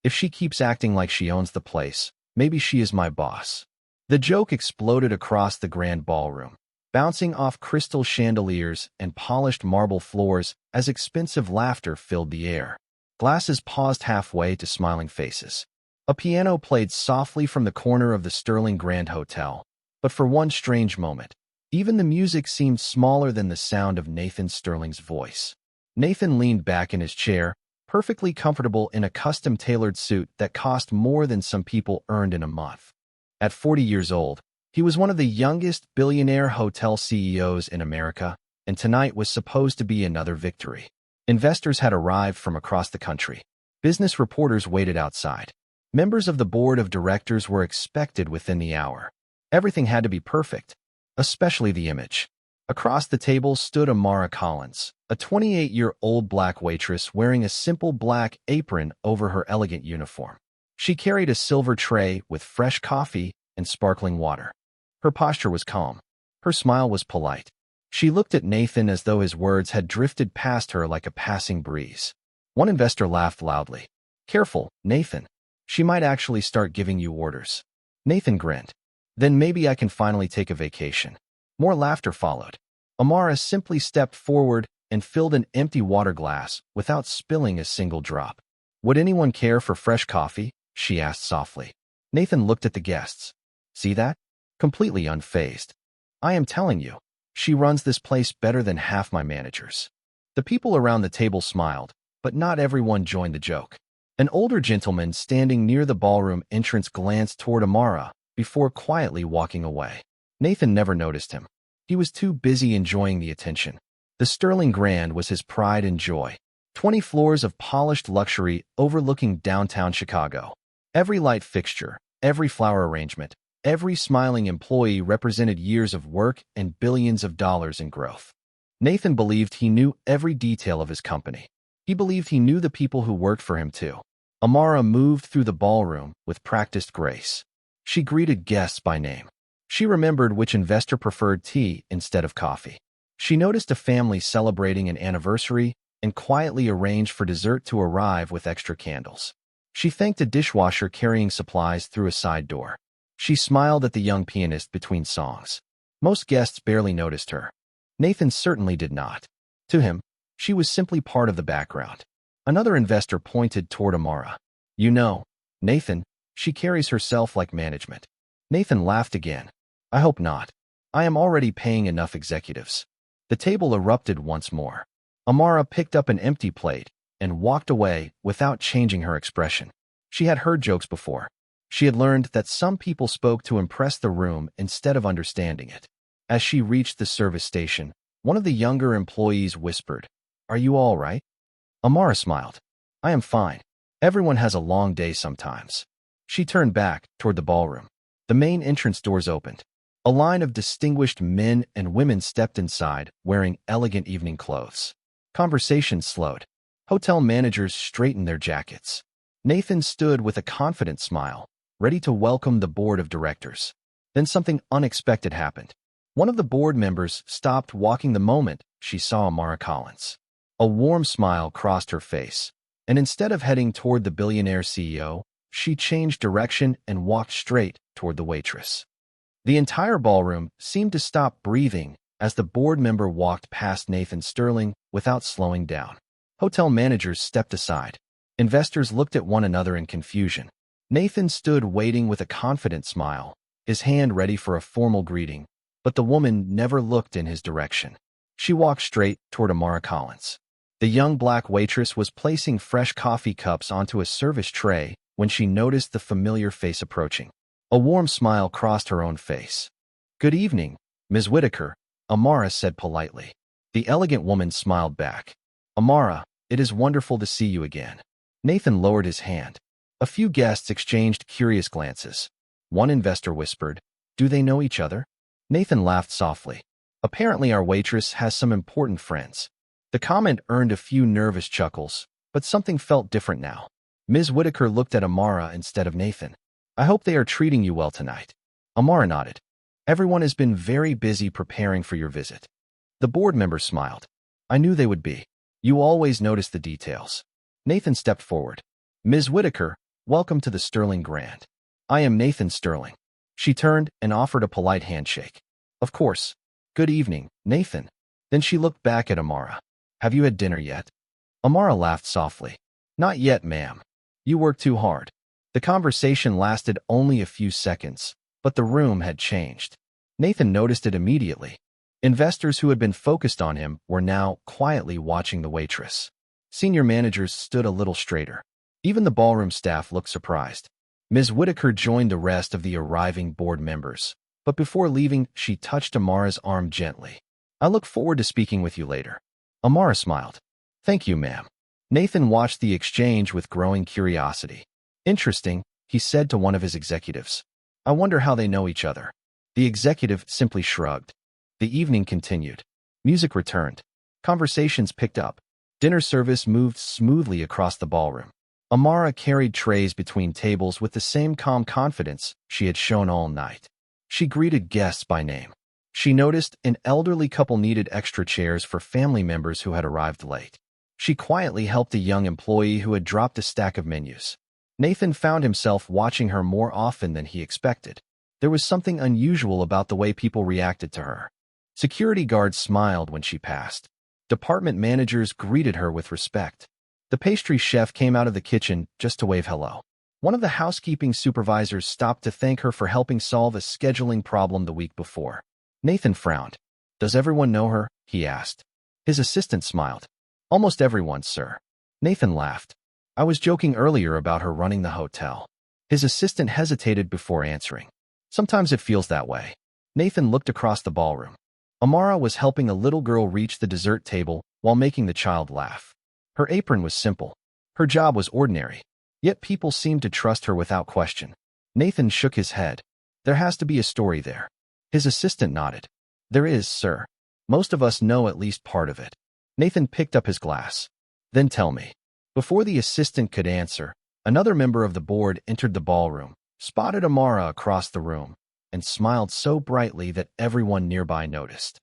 If she keeps acting like she owns the place, maybe she is my boss. The joke exploded across the grand ballroom, bouncing off crystal chandeliers and polished marble floors as expensive laughter filled the air. Glasses paused halfway to smiling faces. A piano played softly from the corner of the Sterling Grand Hotel, but for one strange moment, even the music seemed smaller than the sound of Nathan Sterling's voice. Nathan leaned back in his chair, perfectly comfortable in a custom-tailored suit that cost more than some people earned in a month. At 40 years old, he was one of the youngest billionaire hotel CEOs in America, and tonight was supposed to be another victory. Investors had arrived from across the country. Business reporters waited outside. Members of the board of directors were expected within the hour. Everything had to be perfect, especially the image. Across the table stood Amara Collins, a 28-year-old black waitress wearing a simple black apron over her elegant uniform. She carried a silver tray with fresh coffee and sparkling water. Her posture was calm. Her smile was polite. She looked at Nathan as though his words had drifted past her like a passing breeze. One investor laughed loudly. "Careful, Nathan. She might actually start giving you orders." Nathan grinned. "Then maybe I can finally take a vacation." More laughter followed. Amara simply stepped forward and filled an empty water glass without spilling a single drop. "Would anyone care for fresh coffee?" she asked softly. Nathan looked at the guests. "See that?" Completely unfazed. "I am telling you, she runs this place better than half my managers." The people around the table smiled, but not everyone joined the joke. An older gentleman standing near the ballroom entrance glanced toward Amara before quietly walking away. Nathan never noticed him. He was too busy enjoying the attention. The Sterling Grand was his pride and joy. 20 floors of polished luxury overlooking downtown Chicago. Every light fixture, every flower arrangement, every smiling employee represented years of work and billions of dollars in growth. Nathan believed he knew every detail of his company. He believed he knew the people who worked for him too. Amara moved through the ballroom with practiced grace. She greeted guests by name. She remembered which investor preferred tea instead of coffee. She noticed a family celebrating an anniversary and quietly arranged for dessert to arrive with extra candles. She thanked a dishwasher carrying supplies through a side door. She smiled at the young pianist between songs. Most guests barely noticed her. Nathan certainly did not. To him, she was simply part of the background. Another investor pointed toward Amara. "You know, Nathan, she carries herself like management." Nathan laughed again. "I hope not. I am already paying enough executives." The table erupted once more. Amara picked up an empty plate and walked away without changing her expression. She had heard jokes before. She had learned that some people spoke to impress the room instead of understanding it. As she reached the service station, one of the younger employees whispered, "Are you all right?" Amara smiled. "I am fine. Everyone has a long day sometimes." She turned back toward the ballroom. The main entrance doors opened. A line of distinguished men and women stepped inside, wearing elegant evening clothes. Conversation slowed. Hotel managers straightened their jackets. Nathan stood with a confident smile, ready to welcome the board of directors. Then something unexpected happened. One of the board members stopped walking the moment she saw Amara Collins. A warm smile crossed her face, and instead of heading toward the billionaire CEO, she changed direction and walked straight toward the waitress. The entire ballroom seemed to stop breathing as the board member walked past Nathan Sterling without slowing down. Hotel managers stepped aside. Investors looked at one another in confusion. Nathan stood waiting with a confident smile, his hand ready for a formal greeting, but the woman never looked in his direction. She walked straight toward Amara Collins. The young black waitress was placing fresh coffee cups onto a service tray when she noticed the familiar face approaching. A warm smile crossed her own face. "Good evening, Ms. Whitaker," Amara said politely. The elegant woman smiled back. "Amara, it is wonderful to see you again." Nathan lowered his hand. A few guests exchanged curious glances. One investor whispered, "Do they know each other?" Nathan laughed softly. "Apparently our waitress has some important friends." The comment earned a few nervous chuckles, but something felt different now. Ms. Whitaker looked at Amara instead of Nathan. "I hope they are treating you well tonight." Amara nodded. "Everyone has been very busy preparing for your visit." The board member smiled. "I knew they would be. You always notice the details." Nathan stepped forward. "Ms. Whitaker, Welcome to the Sterling Grand. I am Nathan Sterling. She turned and offered a polite handshake. Of course. Good evening, Nathan. Then she looked back at Amara. Have you had dinner yet? Amara laughed softly. Not yet, ma'am. You work too hard. The conversation lasted only a few seconds, but the room had changed. Nathan noticed it immediately. Investors who had been focused on him were now quietly watching the waitress. Senior managers stood a little straighter. Even the ballroom staff looked surprised. Ms. Whitaker joined the rest of the arriving board members, but before leaving, she touched Amara's arm gently. I look forward to speaking with you later. Amara smiled. Thank you, ma'am. Nathan watched the exchange with growing curiosity. Interesting, he said to one of his executives. I wonder how they know each other. The executive simply shrugged. The evening continued. Music returned. Conversations picked up. Dinner service moved smoothly across the ballroom. Amara carried trays between tables with the same calm confidence she had shown all night. She greeted guests by name. She noticed an elderly couple needed extra chairs for family members who had arrived late. She quietly helped a young employee who had dropped a stack of menus. Nathan found himself watching her more often than he expected. There was something unusual about the way people reacted to her. Security guards smiled when she passed. Department managers greeted her with respect. The pastry chef came out of the kitchen just to wave hello. One of the housekeeping supervisors stopped to thank her for helping solve a scheduling problem the week before. Nathan frowned. Does everyone know her? He asked. His assistant smiled. Almost everyone, sir. Nathan laughed. I was joking earlier about her running the hotel. His assistant hesitated before answering. Sometimes it feels that way. Nathan looked across the ballroom. Amara was helping a little girl reach the dessert table while making the child laugh. Her apron was simple. Her job was ordinary. Yet people seemed to trust her without question. Nathan shook his head. There has to be a story there. His assistant nodded. There is, sir. Most of us know at least part of it. Nathan picked up his glass. Then tell me. Before the assistant could answer, another member of the board entered the ballroom, spotted Amara across the room, and smiled so brightly that everyone nearby noticed.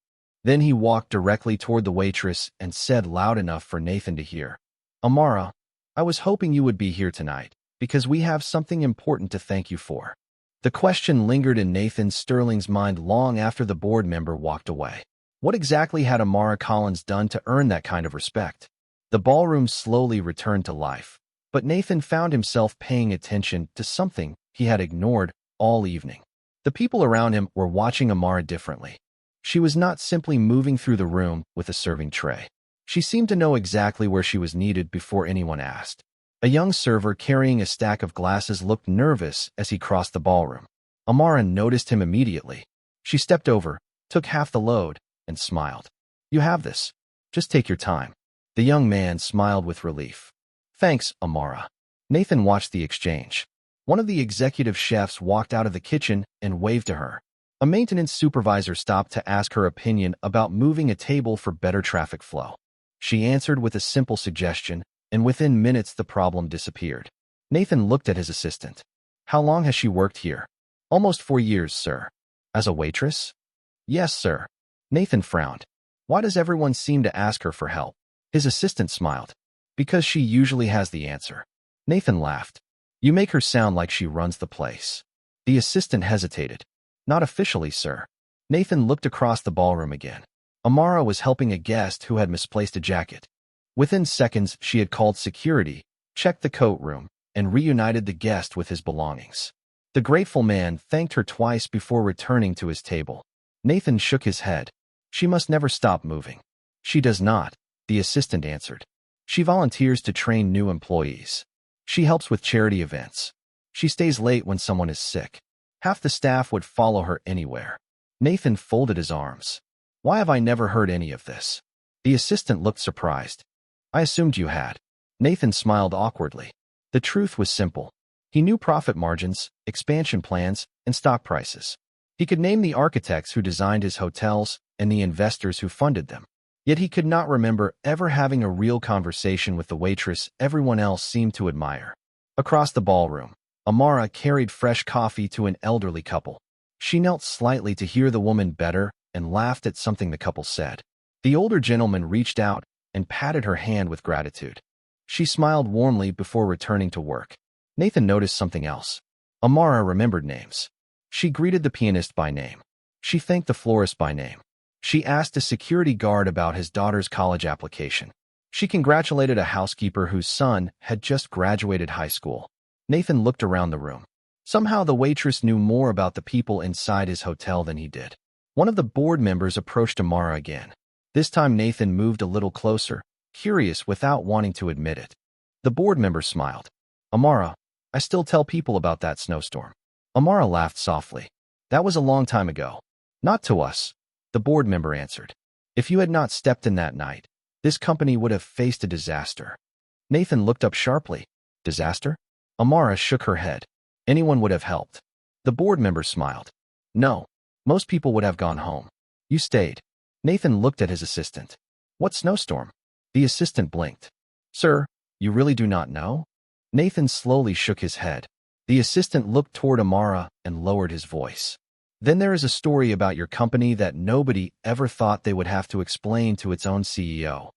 Then he walked directly toward the waitress and said loud enough for Nathan to hear, Amara, I was hoping you would be here tonight, because we have something important to thank you for. The question lingered in Nathan Sterling's mind long after the board member walked away. What exactly had Amara Collins done to earn that kind of respect? The ballroom slowly returned to life, but Nathan found himself paying attention to something he had ignored all evening. The people around him were watching Amara differently. She was not simply moving through the room with a serving tray. She seemed to know exactly where she was needed before anyone asked. A young server carrying a stack of glasses looked nervous as he crossed the ballroom. Amara noticed him immediately. She stepped over, took half the load, and smiled. You have this. Just take your time. The young man smiled with relief. Thanks, Amara. Nathan watched the exchange. One of the executive chefs walked out of the kitchen and waved to her. A maintenance supervisor stopped to ask her opinion about moving a table for better traffic flow. She answered with a simple suggestion, and within minutes the problem disappeared. Nathan looked at his assistant. How long has she worked here? Almost 4 years, sir. As a waitress? Yes, sir. Nathan frowned. Why does everyone seem to ask her for help? His assistant smiled. Because she usually has the answer. Nathan laughed. You make her sound like she runs the place. The assistant hesitated. Not officially, sir. Nathan looked across the ballroom again. Amara was helping a guest who had misplaced a jacket. Within seconds, she had called security, checked the coat room, and reunited the guest with his belongings. The grateful man thanked her twice before returning to his table. Nathan shook his head. She must never stop moving. She does not, the assistant answered. She volunteers to train new employees. She helps with charity events. She stays late when someone is sick. Half the staff would follow her anywhere. Nathan folded his arms. Why have I never heard any of this? The assistant looked surprised. I assumed you had. Nathan smiled awkwardly. The truth was simple. He knew profit margins, expansion plans, and stock prices. He could name the architects who designed his hotels and the investors who funded them. Yet he could not remember ever having a real conversation with the waitress everyone else seemed to admire. Across the ballroom, Amara carried fresh coffee to an elderly couple. She knelt slightly to hear the woman better and laughed at something the couple said. The older gentleman reached out and patted her hand with gratitude. She smiled warmly before returning to work. Nathan noticed something else. Amara remembered names. She greeted the pianist by name. She thanked the florist by name. She asked a security guard about his daughter's college application. She congratulated a housekeeper whose son had just graduated high school. Nathan looked around the room. Somehow the waitress knew more about the people inside his hotel than he did. One of the board members approached Amara again. This time Nathan moved a little closer, curious without wanting to admit it. The board member smiled. Amara, I still tell people about that snowstorm. Amara laughed softly. That was a long time ago. Not to us, the board member answered. If you had not stepped in that night, this company would have faced a disaster. Nathan looked up sharply. Disaster? Amara shook her head. Anyone would have helped. The board member smiled. No, most people would have gone home. You stayed. Nathan looked at his assistant. What snowstorm? The assistant blinked. Sir, you really do not know? Nathan slowly shook his head. The assistant looked toward Amara and lowered his voice. Then there is a story about your company that nobody ever thought they would have to explain to its own CEO.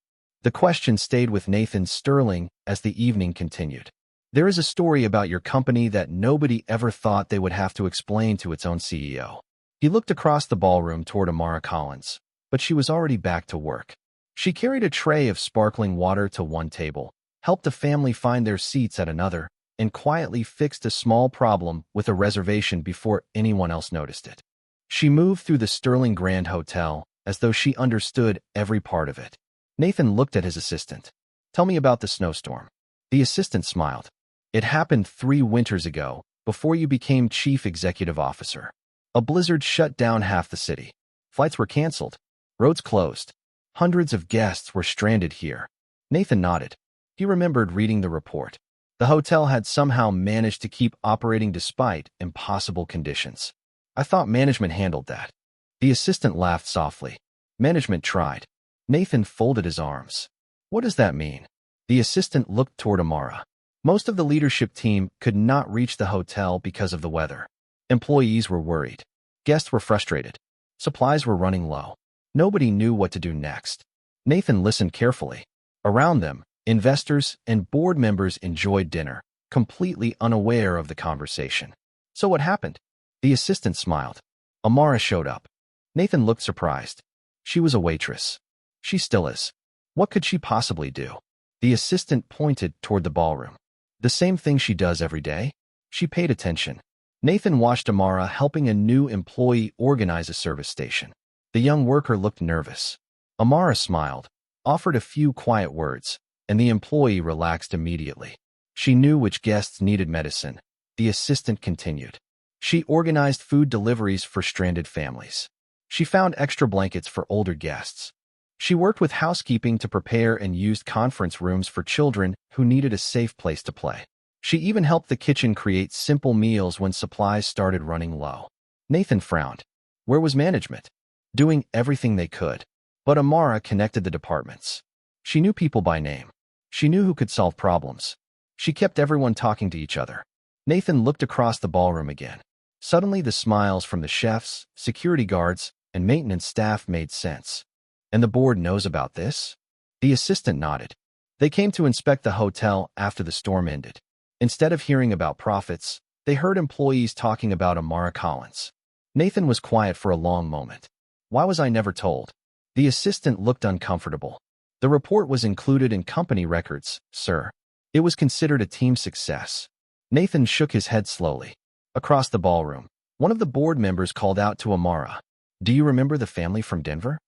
The question stayed with Nathan Sterling as the evening continued. There is a story about your company that nobody ever thought they would have to explain to its own CEO. He looked across the ballroom toward Amara Collins, but she was already back to work. She carried a tray of sparkling water to one table, helped a family find their seats at another, and quietly fixed a small problem with a reservation before anyone else noticed it. She moved through the Sterling Grand Hotel as though she understood every part of it. Nathan looked at his assistant. Tell me about the snowstorm. The assistant smiled. It happened 3 winters ago, before you became chief executive officer. A blizzard shut down half the city. Flights were canceled. Roads closed. Hundreds of guests were stranded here. Nathan nodded. He remembered reading the report. The hotel had somehow managed to keep operating despite impossible conditions. I thought management handled that. The assistant laughed softly. Management tried. Nathan folded his arms. What does that mean? The assistant looked toward Amara. Most of the leadership team could not reach the hotel because of the weather. Employees were worried. Guests were frustrated. Supplies were running low. Nobody knew what to do next. Nathan listened carefully. Around them, investors and board members enjoyed dinner, completely unaware of the conversation. So what happened? The assistant smiled. Amara showed up. Nathan looked surprised. She was a waitress. She still is. What could she possibly do? The assistant pointed toward the ballroom. The same thing she does every day? She paid attention. Nathan watched Amara helping a new employee organize a service station. The young worker looked nervous. Amara smiled, offered a few quiet words, and the employee relaxed immediately. She knew which guests needed medicine. The assistant continued. She organized food deliveries for stranded families. She found extra blankets for older guests. She worked with housekeeping to prepare and used conference rooms for children who needed a safe place to play. She even helped the kitchen create simple meals when supplies started running low. Nathan frowned. Where was management? Doing everything they could. But Amara connected the departments. She knew people by name. She knew who could solve problems. She kept everyone talking to each other. Nathan looked across the ballroom again. Suddenly the smiles from the chefs, security guards, and maintenance staff made sense. And the board knows about this? The assistant nodded. They came to inspect the hotel after the storm ended. Instead of hearing about profits, they heard employees talking about Amara Collins. Nathan was quiet for a long moment. Why was I never told? The assistant looked uncomfortable. The report was included in company records, sir. It was considered a team success. Nathan shook his head slowly. Across the ballroom, one of the board members called out to Amara. Do you remember the family from Denver?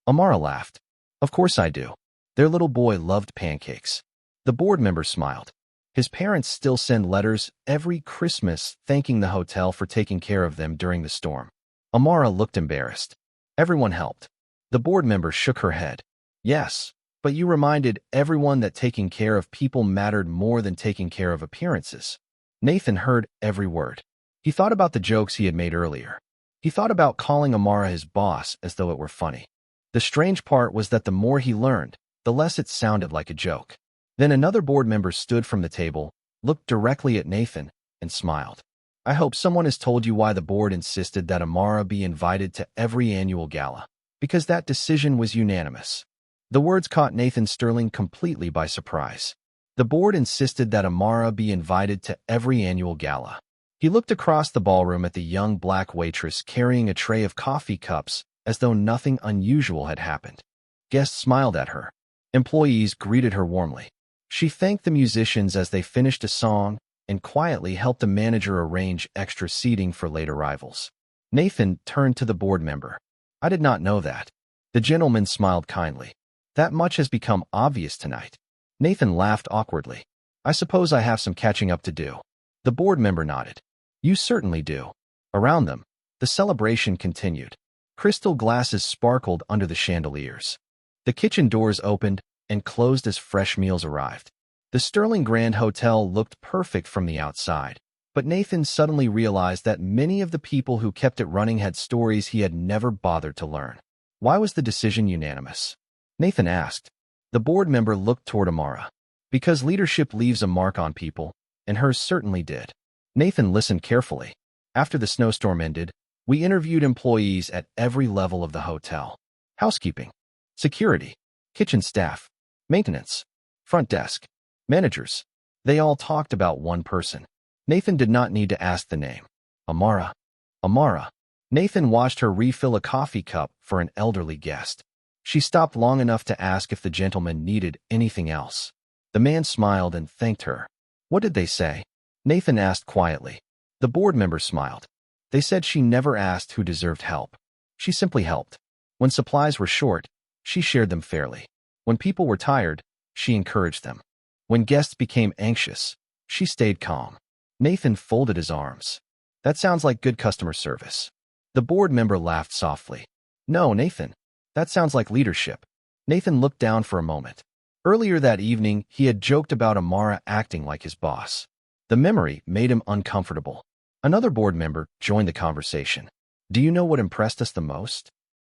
Amara laughed. Of course I do. Their little boy loved pancakes. The board member smiled. His parents still send letters every Christmas thanking the hotel for taking care of them during the storm. Amara looked embarrassed. Everyone helped. The board member shook her head. Yes, but you reminded everyone that taking care of people mattered more than taking care of appearances. Nathan heard every word. He thought about the jokes he had made earlier. He thought about calling Amara his boss as though it were funny. The strange part was that the more he learned, the less it sounded like a joke. Then another board member stood from the table, looked directly at Nathan, and smiled. I hope someone has told you why the board insisted that Amara be invited to every annual gala. Because that decision was unanimous. The words caught Nathan Sterling completely by surprise. The board insisted that Amara be invited to every annual gala. He looked across the ballroom at the young black waitress carrying a tray of coffee cups as though nothing unusual had happened. Guests smiled at her. Employees greeted her warmly. She thanked the musicians as they finished a song and quietly helped the manager arrange extra seating for late arrivals. Nathan turned to the board member. "I did not know that." The gentleman smiled kindly. "That much has become obvious tonight." Nathan laughed awkwardly. "I suppose I have some catching up to do." The board member nodded. "You certainly do." Around them, the celebration continued. Crystal glasses sparkled under the chandeliers. The kitchen doors opened and closed as fresh meals arrived. The Sterling Grand Hotel looked perfect from the outside, but Nathan suddenly realized that many of the people who kept it running had stories he had never bothered to learn. Why was the decision unanimous? Nathan asked. The board member looked toward Amara. Because leadership leaves a mark on people, and hers certainly did. Nathan listened carefully. After the snowstorm ended, we interviewed employees at every level of the hotel. Housekeeping, security, kitchen staff, maintenance, front desk, managers. They all talked about one person. Nathan did not need to ask the name. Amara. Amara. Nathan watched her refill a coffee cup for an elderly guest. She stopped long enough to ask if the gentleman needed anything else. The man smiled and thanked her. "What did they say?" Nathan asked quietly. The board member smiled. "They said she never asked who deserved help. She simply helped. When supplies were short, she shared them fairly. When people were tired, she encouraged them. When guests became anxious, she stayed calm." Nathan folded his arms. "That sounds like good customer service." The board member laughed softly. "No, Nathan. That sounds like leadership." Nathan looked down for a moment. Earlier that evening, he had joked about Amara acting like his boss. The memory made him uncomfortable. Another board member joined the conversation. "Do you know what impressed us the most?"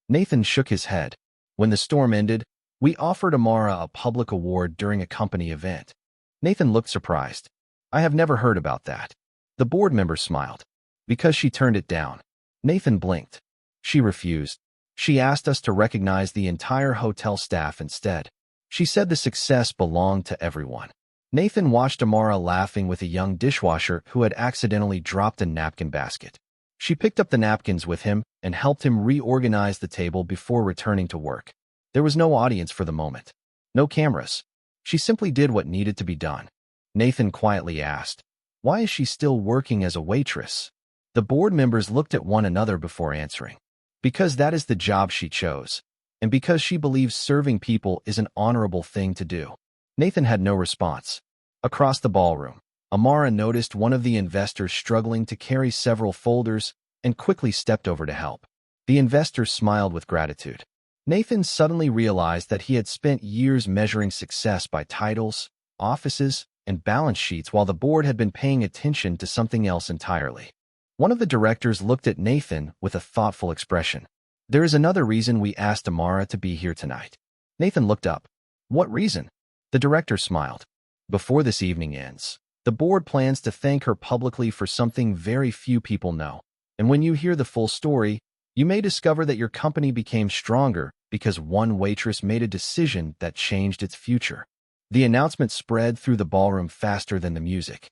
Nathan shook his head. "When the storm ended, we offered Amara a public award during a company event." Nathan looked surprised. "I have never heard about that." The board member smiled. "Because she turned it down." Nathan blinked. "She refused. She asked us to recognize the entire hotel staff instead. She said the success belonged to everyone." Nathan watched Amara laughing with a young dishwasher who had accidentally dropped a napkin basket. She picked up the napkins with him and helped him reorganize the table before returning to work. There was no audience for the moment. No cameras. She simply did what needed to be done. Nathan quietly asked, "Why is she still working as a waitress?" The board members looked at one another before answering. "Because that is the job she chose, and because she believes serving people is an honorable thing to do." Nathan had no response. Across the ballroom, Amara noticed one of the investors struggling to carry several folders and quickly stepped over to help. The investor smiled with gratitude. Nathan suddenly realized that he had spent years measuring success by titles, offices, and balance sheets while the board had been paying attention to something else entirely. One of the directors looked at Nathan with a thoughtful expression. "There is another reason we asked Amara to be here tonight." Nathan looked up. "What reason?" The director smiled. "Before this evening ends, the board plans to thank her publicly for something very few people know. And when you hear the full story, you may discover that your company became stronger because one waitress made a decision that changed its future." The announcement spread through the ballroom faster than the music.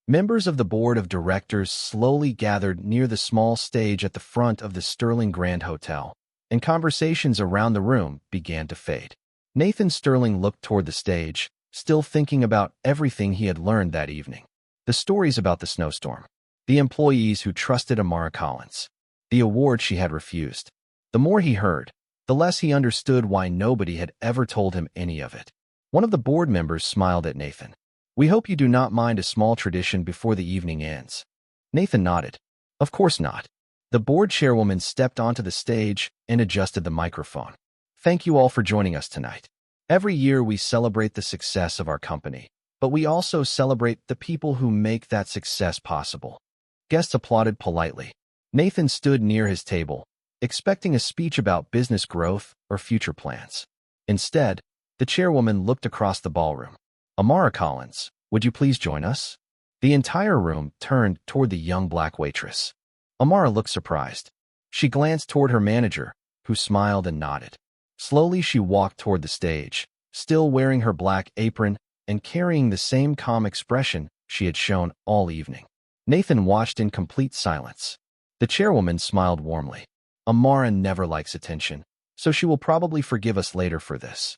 Members of the board of directors slowly gathered near the small stage at the front of the Sterling Grand Hotel, and conversations around the room began to fade. Nathan Sterling looked toward the stage, still thinking about everything he had learned that evening. The stories about the snowstorm, the employees who trusted Amara Collins, the award she had refused. The more he heard, the less he understood why nobody had ever told him any of it. One of the board members smiled at Nathan. "We hope you do not mind a small tradition before the evening ends." Nathan nodded. "Of course not." The board chairwoman stepped onto the stage and adjusted the microphone. "Thank you all for joining us tonight. Every year we celebrate the success of our company, but we also celebrate the people who make that success possible." Guests applauded politely. Nathan stood near his table, expecting a speech about business growth or future plans. Instead, the chairwoman looked across the ballroom. "Amara Collins, would you please join us?" The entire room turned toward the young black waitress. Amara looked surprised. She glanced toward her manager, who smiled and nodded. Slowly she walked toward the stage, still wearing her black apron and carrying the same calm expression she had shown all evening. Nathan watched in complete silence. The chairwoman smiled warmly. Amara never likes attention, so she will probably forgive us later for this.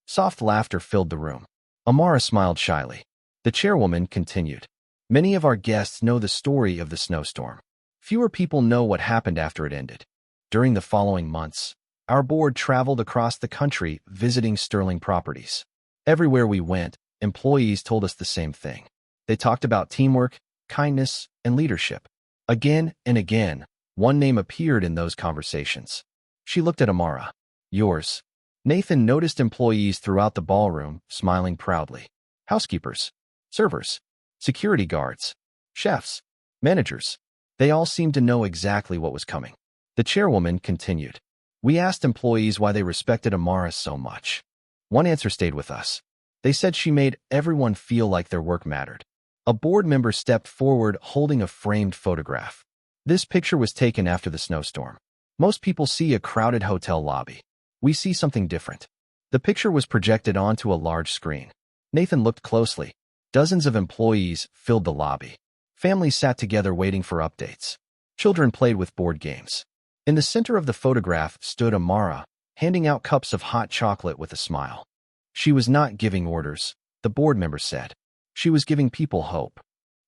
Soft laughter filled the room. Amara smiled shyly. The chairwoman continued. Many of our guests know the story of the snowstorm. Fewer people know what happened after it ended. During the following months, our board traveled across the country visiting sterling properties. Everywhere we went, employees told us the same thing. They talked about teamwork, kindness, and leadership. Again and again, one name appeared in those conversations. She looked at Amara. Yours. Nathan noticed employees throughout the ballroom, smiling proudly. Housekeepers, servers, security guards, chefs, managers. They all seemed to know exactly what was coming. The chairwoman continued. We asked employees why they respected Amara so much. One answer stayed with us. They said she made everyone feel like their work mattered. A board member stepped forward holding a framed photograph. This picture was taken after the snowstorm. Most people see a crowded hotel lobby. We see something different. The picture was projected onto a large screen. Nathan looked closely. Dozens of employees filled the lobby. Families sat together waiting for updates. Children played with board games. In the center of the photograph stood Amara, handing out cups of hot chocolate with a smile. She was not giving orders, the board member said. She was giving people hope.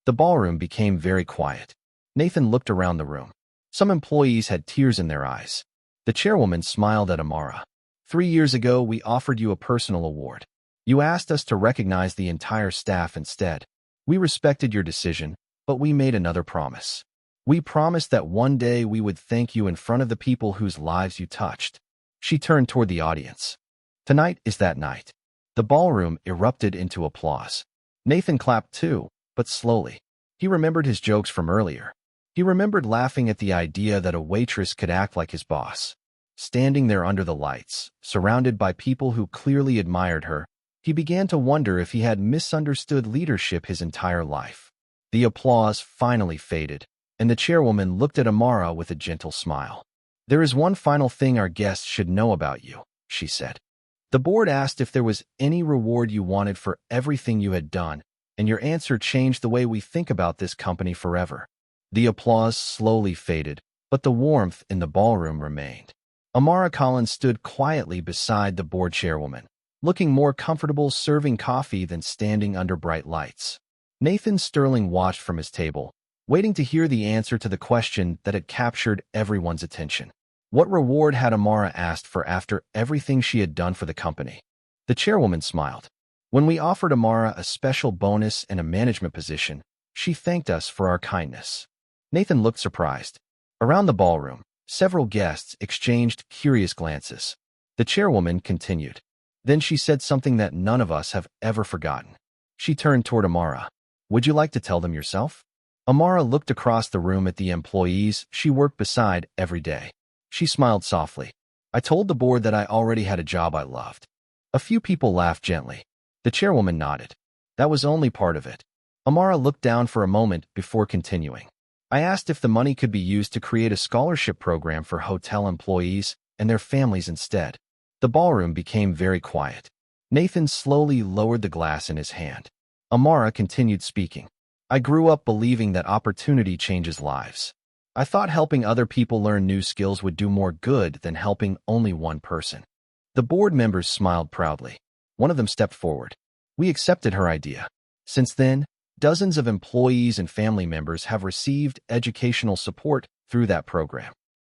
The ballroom became very quiet. Nathan looked around the room. Some employees had tears in their eyes. The chairwoman smiled at Amara. 3 years ago, we offered you a personal award. You asked us to recognize the entire staff instead. We respected your decision, but we made another promise. We promised that one day we would thank you in front of the people whose lives you touched. She turned toward the audience. Tonight is that night. The ballroom erupted into applause. Nathan clapped too, but slowly. He remembered his jokes from earlier. He remembered laughing at the idea that a waitress could act like his boss. Standing there under the lights, surrounded by people who clearly admired her, he began to wonder if he had misunderstood leadership his entire life. The applause finally faded, and the chairwoman looked at Amara with a gentle smile. There is one final thing our guests should know about you, she said. The board asked if there was any reward you wanted for everything you had done, and your answer changed the way we think about this company forever. The applause slowly faded, but the warmth in the ballroom remained. Amara Collins stood quietly beside the board chairwoman, looking more comfortable serving coffee than standing under bright lights. Nathan Sterling watched from his table, waiting to hear the answer to the question that had captured everyone's attention. What reward had Amara asked for after everything she had done for the company? The chairwoman smiled. When we offered Amara a special bonus and a management position, she thanked us for our kindness. Nathan looked surprised. Around the ballroom, several guests exchanged curious glances. The chairwoman continued. Then she said something that none of us have ever forgotten. She turned toward Amara. Would you like to tell them yourself? Amara looked across the room at the employees she worked beside every day. She smiled softly. I told the board that I already had a job I loved. A few people laughed gently. The chairwoman nodded. That was only part of it. Amara looked down for a moment before continuing. I asked if the money could be used to create a scholarship program for hotel employees and their families instead. The ballroom became very quiet. Nathan slowly lowered the glass in his hand. Amara continued speaking. I grew up believing that opportunity changes lives. I thought helping other people learn new skills would do more good than helping only one person. The board members smiled proudly. One of them stepped forward. We accepted her idea. Since then, dozens of employees and family members have received educational support through that program.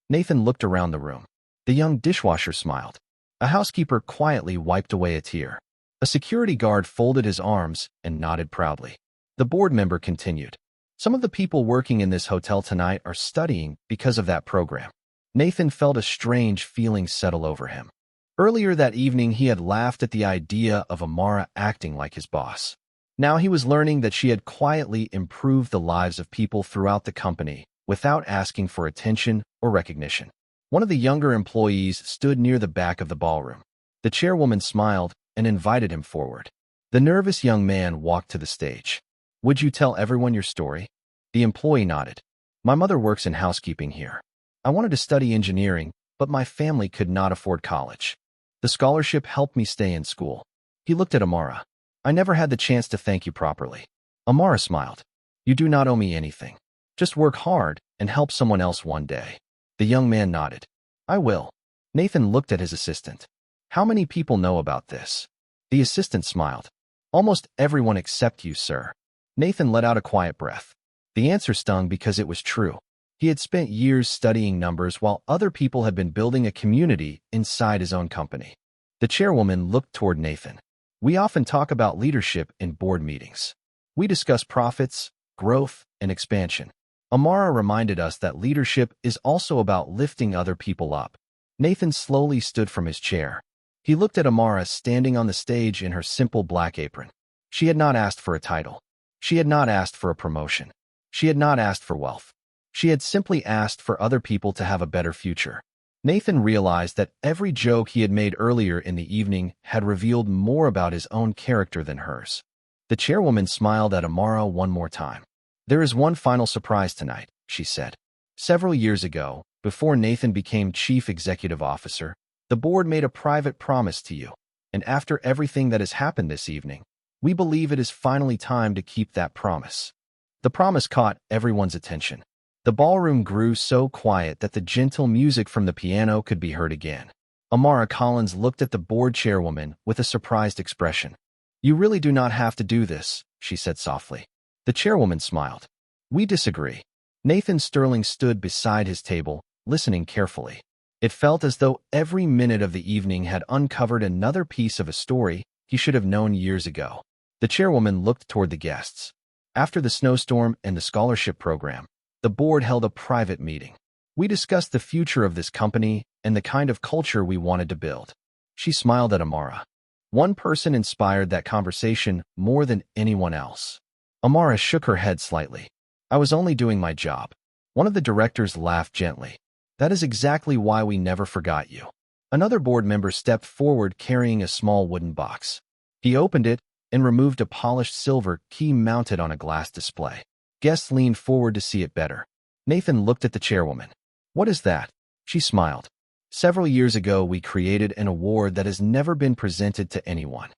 Nathan looked around the room. The young dishwasher smiled. A housekeeper quietly wiped away a tear. A security guard folded his arms and nodded proudly. The board member continued. Some of the people working in this hotel tonight are studying because of that program. Nathan felt a strange feeling settle over him. Earlier that evening, he had laughed at the idea of Amara acting like his boss. Now he was learning that she had quietly improved the lives of people throughout the company without asking for attention or recognition. One of the younger employees stood near the back of the ballroom. The chairwoman smiled and invited him forward. The nervous young man walked to the stage. Would you tell everyone your story? The employee nodded. My mother works in housekeeping here. I wanted to study engineering, but my family could not afford college. The scholarship helped me stay in school. He looked at Amara. I never had the chance to thank you properly. Amara smiled. You do not owe me anything. Just work hard and help someone else one day. The young man nodded. I will. Nathan looked at his assistant. How many people know about this? The assistant smiled. Almost everyone except you, sir. Nathan let out a quiet breath. The answer stung because it was true. He had spent years studying numbers while other people had been building a community inside his own company. The chairwoman looked toward Nathan. We often talk about leadership in board meetings. We discuss profits, growth, and expansion. Amara reminded us that leadership is also about lifting other people up. Nathan slowly stood from his chair. He looked at Amara standing on the stage in her simple black apron. She had not asked for a title. She had not asked for a promotion. She had not asked for wealth. She had simply asked for other people to have a better future. Nathan realized that every joke he had made earlier in the evening had revealed more about his own character than hers. The chairwoman smiled at Amara one more time. There is one final surprise tonight, she said. Several years ago, before Nathan became chief executive officer, the board made a private promise to you, and after everything that has happened this evening, we believe it is finally time to keep that promise. The promise caught everyone's attention. The ballroom grew so quiet that the gentle music from the piano could be heard again. Amara Collins looked at the board chairwoman with a surprised expression. You really do not have to do this, she said softly. The chairwoman smiled. We disagree. Nathan Sterling stood beside his table, listening carefully. It felt as though every minute of the evening had uncovered another piece of a story he should have known years ago. The chairwoman looked toward the guests. After the snowstorm and the scholarship program, the board held a private meeting. We discussed the future of this company and the kind of culture we wanted to build. She smiled at Amara. One person inspired that conversation more than anyone else. Amara shook her head slightly. I was only doing my job. One of the directors laughed gently. That is exactly why we never forgot you. Another board member stepped forward carrying a small wooden box. He opened it and removed a polished silver key mounted on a glass display. Guests leaned forward to see it better. Nathan looked at the chairwoman. What is that? She smiled. Several years ago, we created an award that has never been presented to anyone.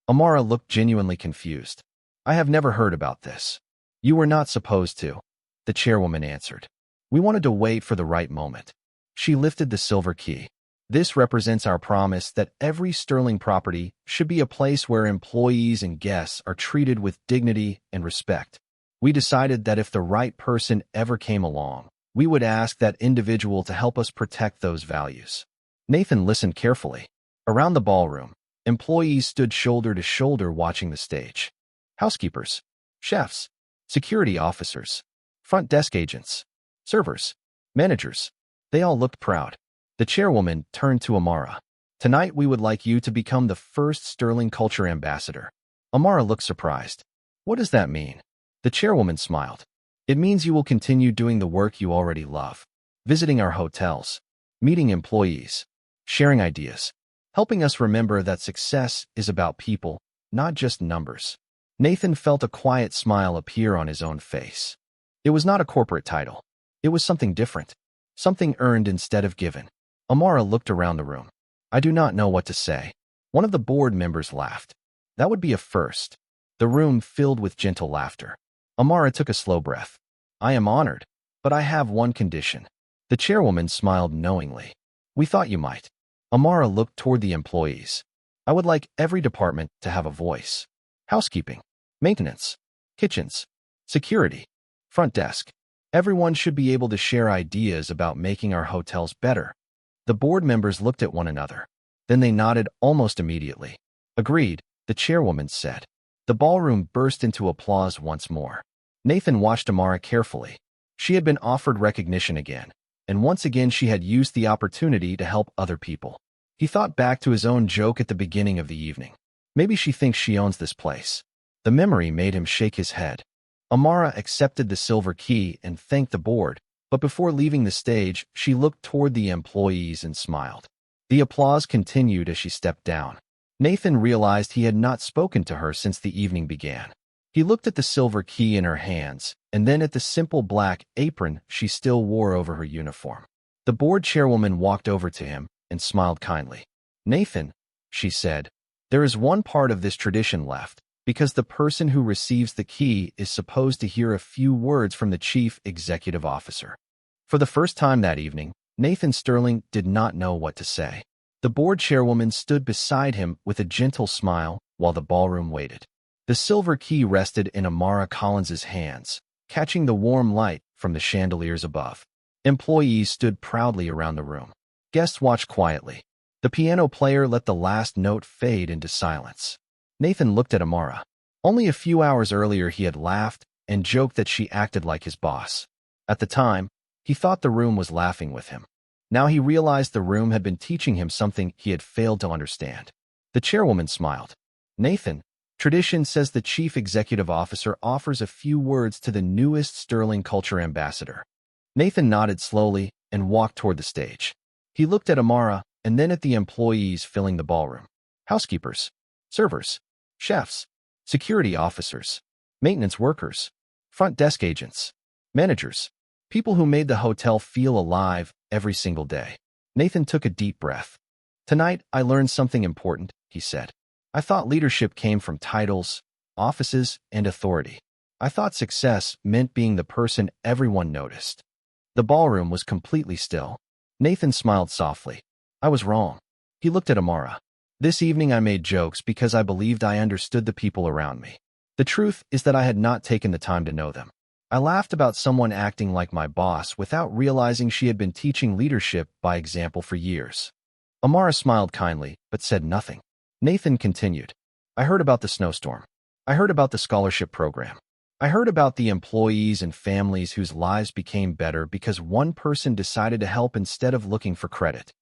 Amara looked genuinely confused. I have never heard about this. You were not supposed to, the chairwoman answered. We wanted to wait for the right moment. She lifted the silver key. This represents our promise that every Sterling property should be a place where employees and guests are treated with dignity and respect. We decided that if the right person ever came along, we would ask that individual to help us protect those values. Nathan listened carefully. Around the ballroom, employees stood shoulder to shoulder watching the stage. Housekeepers, chefs, security officers, front desk agents, servers, managers. They all looked proud. The chairwoman turned to Amara. Tonight we would like you to become the first Sterling Culture Ambassador. Amara looked surprised. What does that mean? The chairwoman smiled. It means you will continue doing the work you already love. Visiting our hotels, meeting employees, sharing ideas, helping us remember that success is about people, not just numbers. Nathan felt a quiet smile appear on his own face. It was not a corporate title. It was something different. Something earned instead of given. Amara looked around the room. I do not know what to say. One of the board members laughed. That would be a first. The room filled with gentle laughter. Amara took a slow breath. I am honored, but I have one condition. The chairwoman smiled knowingly. We thought you might. Amara looked toward the employees. I would like every department to have a voice. Housekeeping, maintenance, kitchens, security, front desk. Everyone should be able to share ideas about making our hotels better. The board members looked at one another. Then they nodded almost immediately. Agreed, the chairwoman said. The ballroom burst into applause once more. Nathan watched Amara carefully. She had been offered recognition again, and once again she had used the opportunity to help other people. He thought back to his own joke at the beginning of the evening. Maybe she thinks she owns this place. The memory made him shake his head. Amara accepted the silver key and thanked the board, but before leaving the stage, she looked toward the employees and smiled. The applause continued as she stepped down. Nathan realized he had not spoken to her since the evening began. He looked at the silver key in her hands, and then at the simple black apron she still wore over her uniform. The board chairwoman walked over to him and smiled kindly. Nathan, she said, there is one part of this tradition left. Because the person who receives the key is supposed to hear a few words from the chief executive officer. For the first time that evening, Nathan Sterling did not know what to say. The board chairwoman stood beside him with a gentle smile while the ballroom waited. The silver key rested in Amara Collins's hands, catching the warm light from the chandeliers above. Employees stood proudly around the room. Guests watched quietly. The piano player let the last note fade into silence. Nathan looked at Amara. Only a few hours earlier he had laughed and joked that she acted like his boss. At the time, he thought the room was laughing with him. Now he realized the room had been teaching him something he had failed to understand. The chairwoman smiled. Nathan, tradition says the chief executive officer offers a few words to the newest Sterling Culture ambassador. Nathan nodded slowly and walked toward the stage. He looked at Amara and then at the employees filling the ballroom. Housekeepers, servers, chefs, security officers, maintenance workers, front desk agents, managers, people who made the hotel feel alive every single day. Nathan took a deep breath. Tonight, I learned something important, he said. I thought leadership came from titles, offices, and authority. I thought success meant being the person everyone noticed. The ballroom was completely still. Nathan smiled softly. I was wrong. He looked at Amara. This evening I made jokes because I believed I understood the people around me. The truth is that I had not taken the time to know them. I laughed about someone acting like my boss without realizing she had been teaching leadership by example for years. Amara smiled kindly, but said nothing. Nathan continued. I heard about the snowstorm. I heard about the scholarship program. I heard about the employees and families whose lives became better because one person decided to help instead of looking for credit.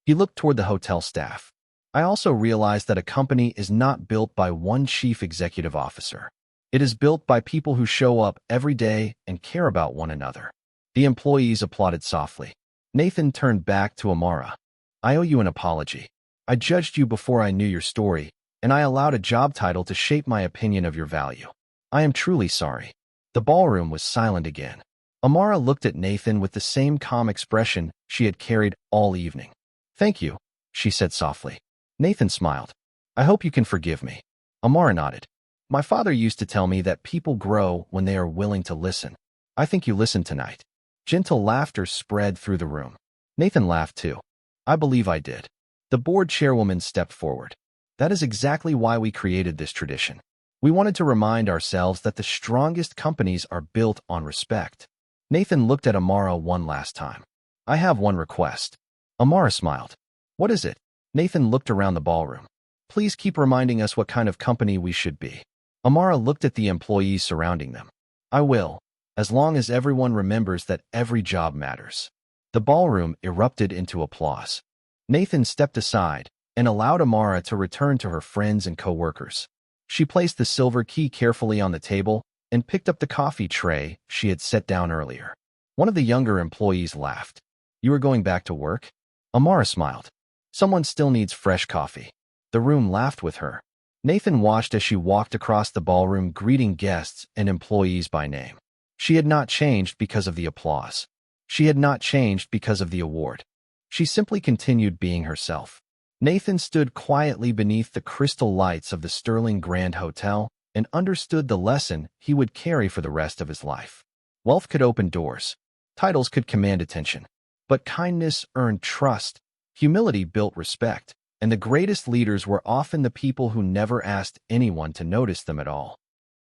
He looked toward the hotel staff. I also realized that a company is not built by one chief executive officer. It is built by people who show up every day and care about one another. The employees applauded softly. Nathan turned back to Amara. I owe you an apology. I judged you before I knew your story, and I allowed a job title to shape my opinion of your value. I am truly sorry. The ballroom was silent again. Amara looked at Nathan with the same calm expression she had carried all evening. Thank you, she said softly. Nathan smiled. I hope you can forgive me. Amara nodded. My father used to tell me that people grow when they are willing to listen. I think you listened tonight. Gentle laughter spread through the room. Nathan laughed too. I believe I did. The board chairwoman stepped forward. That is exactly why we created this tradition. We wanted to remind ourselves that the strongest companies are built on respect. Nathan looked at Amara one last time. I have one request. Amara smiled. What is it? Nathan looked around the ballroom. Please keep reminding us what kind of company we should be. Amara looked at the employees surrounding them. I will, as long as everyone remembers that every job matters. The ballroom erupted into applause. Nathan stepped aside and allowed Amara to return to her friends and co-workers. She placed the silver key carefully on the table and picked up the coffee tray she had set down earlier. One of the younger employees laughed. You are going back to work? Amara smiled. Someone still needs fresh coffee. The room laughed with her. Nathan watched as she walked across the ballroom greeting guests and employees by name. She had not changed because of the applause. She had not changed because of the award. She simply continued being herself. Nathan stood quietly beneath the crystal lights of the Sterling Grand Hotel and understood the lesson he would carry for the rest of his life. Wealth could open doors. Titles could command attention. But kindness earned trust. Humility built respect, and the greatest leaders were often the people who never asked anyone to notice them at all.